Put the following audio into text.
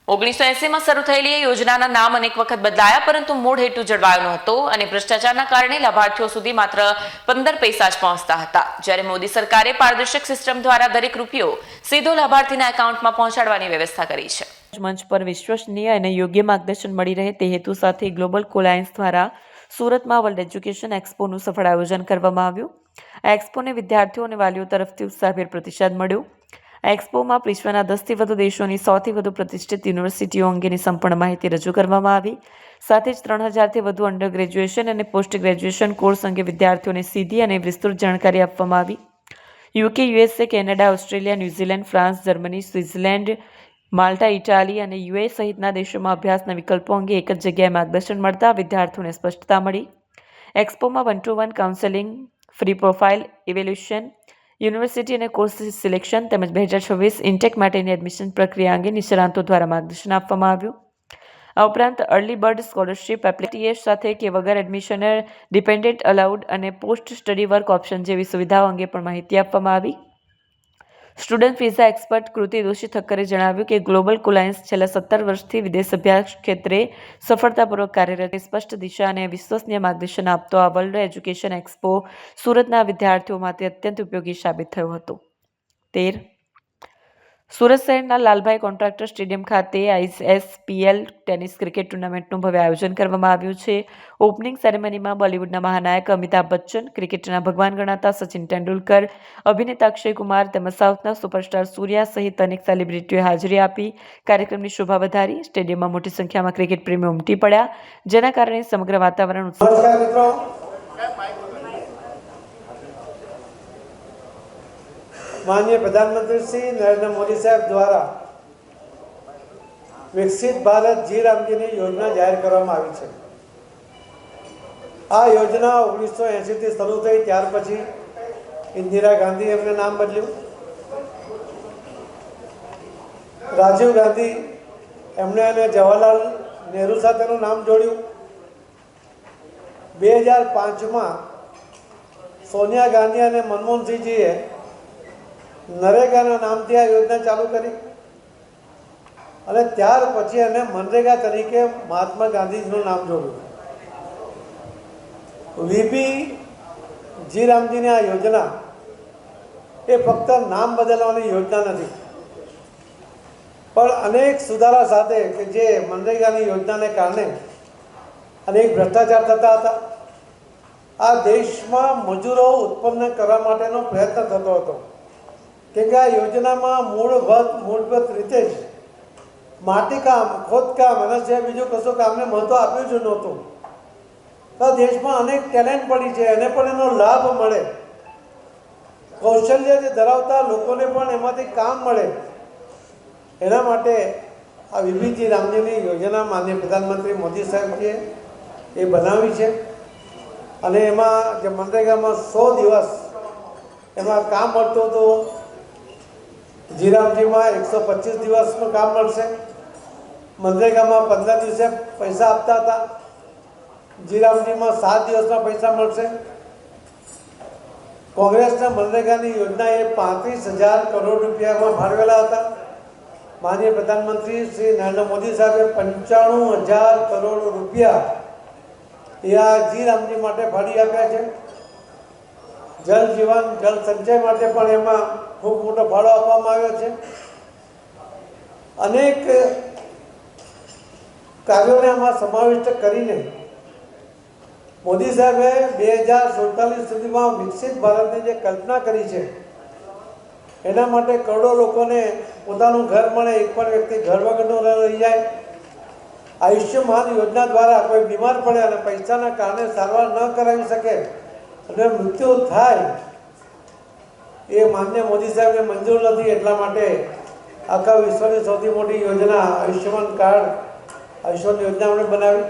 1980માં શરૂ થયેલી યોજનાના નામ અનેક વખત બદલાયા, પરંતુ મૂળ હેતુ જળવાયો નહોતો અને ભ્રષ્ટાચારના કારણે લાભાર્થીઓ સુધી માત્ર 15 પૈસા જ પહોંચતા હતા. જ્યારે મોદી સરકારે પારદર્શક સિસ્ટમ દ્વારા દરેક રૂપિયો સીધો લાભાર્થીના એકાઉન્ટમાં પહોંચાડવાની વ્યવસ્થા કરી છે. મંચ પર વિશ્વસનીય અને યોગ્ય માર્ગદર્શન મળી રહે તે હેતુ સાથે ગ્લોબલ કોલાયન્સ દ્વારા સુરતમાં વર્લ્ડ એજ્યુકેશન એક્સપોનું સફળ આયોજન કરવામાં આવ્યું. આ એક્સપોને વિદ્યાર્થીઓ અને વાલીઓ તરફથી ઉત્સાહભેર પ્રતિસાદ મળ્યો. આ એક્સપોમાં વિશ્વના 10થી વધુ દેશોની 100થી વધુ પ્રતિષ્ઠિત યુનિવર્સિટીઓ અંગેની સંપૂર્ણ માહિતી રજૂ કરવામાં આવી. સાથે જ 3000થી વધુ અંડર ગ્રેજ્યુએશન અને પોસ્ટ ગ્રેજ્યુએશન કોર્સ અંગે વિદ્યાર્થીઓને સીધી અને વિસ્તૃત જાણકારી આપવામાં આવી. UK, USA, Canada, Australia, New Zealand, France, Germany, Switzerland, Malta, Italy અને યુએ સહિતના દેશોમાં અભ્યાસના વિકલ્પો અંગે એક જ જગ્યાએ માર્ગદર્શન મળતા વિદ્યાર્થીઓને સ્પષ્ટતા મળી. એક્સપોમાં 1-to-1 counselling, free profile evaluation, university અને કોર્સ સિલેક્શન તેમજ 2026 ઇન્ટેક માટેની એડમિશન પ્રક્રિયા અંગે નિષ્ણાતો દ્વારા માર્ગદર્શન આપવામાં આવ્યું. આ ઉપરાંત અર્લી બર્ડ સ્કોલરશિપ એપ્લિકેશન સાથે કે વગર એડમિશન ડિપેન્ડન્ટ અલાઉડ અને પોસ્ટ સ્ટડી વર્ક ઓપ્શન જેવી સુવિધાઓ અંગે પણ માહિતી આપવામાં આવી. સ્ટુડન્ટ વિઝા એક્સપર્ટ કૃતિ દોશી ઠક્કરે જણાવ્યું કે ગ્લોબલ કોલાયન્સ છેલ્લા 17 વર્ષથી વિદેશ અભ્યાસ ક્ષેત્રે સફળતાપૂર્વક કાર્યરત સ્પષ્ટ દિશા અને વિશ્વસનીય માર્ગદર્શન આપતો આ વર્લ્ડ એજ્યુકેશન એક્સપો સુરતના વિદ્યાર્થીઓ માટે અત્યંત ઉપયોગી સાબિત થયો હતો. 13 સુરત શહેરના લાલભાઈ કોન્ટ્રાક્ટર સ્ટેડિયમ ખાતે ISPL ટેનિસ ક્રિકેટ ટુર્નામેન્ટનું ભવ્ય આયોજન કરવામાં આવ્યું છે. ઓપનિંગ સેરેમનીમાં બોલિવૂડના મહાનાયક અમિતાભ બચ્ચન, ક્રિકેટના ભગવાન ગણાતા સચિન તેંડુલકર, અભિનેતા અક્ષય કુમાર તેમજ સાઉથના સુપરસ્ટાર સૂર્યા સહિત અનેક સેલિબ્રિટીઓએ હાજરી આપી કાર્યક્રમની શોભા વધારી. સ્ટેડિયમમાં મોટી સંખ્યામાં ક્રિકેટ પ્રેમીઓ ઉમટી પડ્યા, જેના કારણે સમગ્ર વાતાવરણ माननीय प्रधानमंत्री श्री नरेंद्र मोदी साहब द्वारा विकसित भारत जी रामजी की योजना जाहिर કરવામાં આવી છે. આ યોજના 1980 થી શરૂ થઈ. ત્યાર પછી ઇન્દિરા ગાંધી એમને નામ બદલ્યું, રાજીવ ગાંધી એમણે અને જવાહરલાલ નહેરુ સાથેનું નામ જોડ્યું. 2005માં સોનિયા ગાંધી અને મનમોહનસિંહજીએ નરેગાના નામથી આ યોજના ચાલુ કરી અને ત્યાર પછી એને મનરેગા તરીકે મહાત્મા ગાંધીજીનું નામ જોડ્યું. વીપી જી રામજીની આ યોજના એ ફક્ત નામ બદલવાની યોજના નથી, પણ અનેક સુધારા સાથે કે જે મનરેગાની યોજનાને કારણે અનેક ભ્રષ્ટાચાર થતા હતા. આ દેશમાં મજૂરો ઉત્પન્ન કરવા માટેનો પ્રયત્ન થતો હતો, કેમ કે આ યોજનામાં મૂળભૂત રીતે જ માટીકામ, ખોદકામ અને જે બીજું કશું કામને મહત્ત્વ આપ્યું જ નહોતું. તો દેશમાં અનેક ટેલેન્ટ પડી છે, એને પણ એનો લાભ મળે, કૌશલ્ય જે ધરાવતા લોકોને પણ એમાંથી કામ મળે, એના માટે આ વીપીજી રામજીની યોજના માનનીય પ્રધાનમંત્રી મોદી સાહેબજીએ એ બનાવી છે. અને એમાં જે મનરેગામાં 100 દિવસ એમાં કામ મળતું હતું, જીરામજીમાં 125 દિવસનું કામ મળશે. મનરેગામાં 15 દિવસે પૈસા આપતા હતા, જીરામજીમાં 7 દિવસમાં પૈસા મળશે. કોંગ્રેસના મનરેગાની યોજના એ 35,000 કરોડ રૂપિયામાં ફાળવેલા હતા. માનનીય પ્રધાનમંત્રી શ્રી નરેન્દ્ર મોદી સાહેબે 95,000 કરોડ રૂપિયા એ આ જીરામજી માટે ફાળી આપ્યા છે. જલ જીવન, જલ સંચય માટે પણ એમાં ખૂબ મોટો ફાળો આપવામાં આવ્યો છે. અનેક કાર્યોને આમાં સમાવિષ્ટ કરીને મોદી સાહેબે 2047 સુધીમાં વિકસિત ભારતની જે કલ્પના કરી છે, એના માટે કરોડો લોકોને પોતાનું ઘર મળે, એક પણ વ્યક્તિ ઘર વગરનો રહી જાય. આયુષ્યમાન યોજના દ્વારા કોઈ બીમાર પડે અને પૈસાના કારણે સારવાર ન કરાવી શકે અને મૃત્યુ થાય, એ માન્ય મોદી સાહેબને મંજૂર નથી. એટલા માટે આખા વિશ્વની સૌથી મોટી યોજના આયુષ્યમાન કાર્ડ, આયુષ્યમાન યોજના આપણે બનાવી.